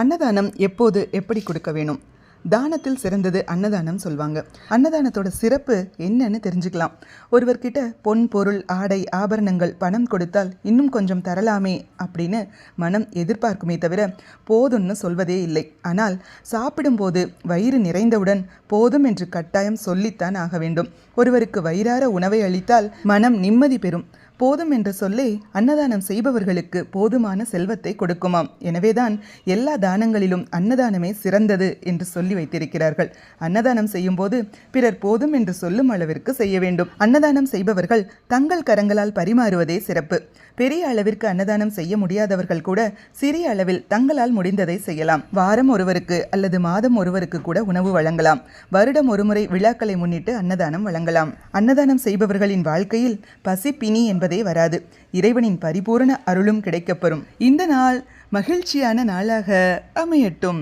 அன்னதானம் எப்போது எப்படி கொடுக்க வேணும்? தானத்தில் சிறந்தது அன்னதானம் சொல்வாங்க. அன்னதானத்தோட சிறப்பு என்னன்னு தெரிஞ்சுக்கலாம். ஒருவர்கிட்ட பொன் பொருள் ஆடை ஆபரணங்கள் பணம் கொடுத்தால் இன்னும் கொஞ்சம் தரலாமே அப்படின்னு மனம் எதிர்பார்க்குமே தவிர போதும்னு சொல்வதே இல்லை. ஆனால் சாப்பிடும்போது வயிறு நிறைந்தவுடன் போதும் என்று கட்டாயம் சொல்லித்தான் ஆக வேண்டும். ஒருவருக்கு வயிறார உணவை அளித்தால் மனம் நிம்மதி பெறும். போதும் என்ற சொல்லே அன்னதானம் செய்பவர்களுக்கு போதுமான செல்வத்தை கொடுக்குமாம். எனவேதான் எல்லா தானங்களிலும் அன்னதானமே சிறந்தது என்று சொல்லி வைத்திருக்கிறார்கள். அன்னதானம் செய்யும் போது பிறர் போதும் என்று சொல்லும் அளவிற்கு செய்ய வேண்டும். அன்னதானம் செய்பவர்கள் தங்கள் கரங்களால் பரிமாறுவதே சிறப்பு. பெரிய அளவிற்கு அன்னதானம் செய்ய முடியாதவர்கள் கூட சிறிய அளவில் தங்களால் முடிந்ததை செய்யலாம். வாரம் ஒருவருக்கு அல்லது மாதம் ஒருவருக்கு கூட உணவு வழங்கலாம். வருடம் ஒருமுறை விழாக்களை முன்னிட்டு அன்னதானம் வழங்கலாம். அன்னதானம் செய்பவர்களின் வாழ்க்கையில் பசி பிணி என்பதே வராது. இறைவனின் பரிபூரண அருளும் கிடைக்கப்பெறும். இந்த நாள் மகிழ்ச்சியான நாளாக அமையட்டும்.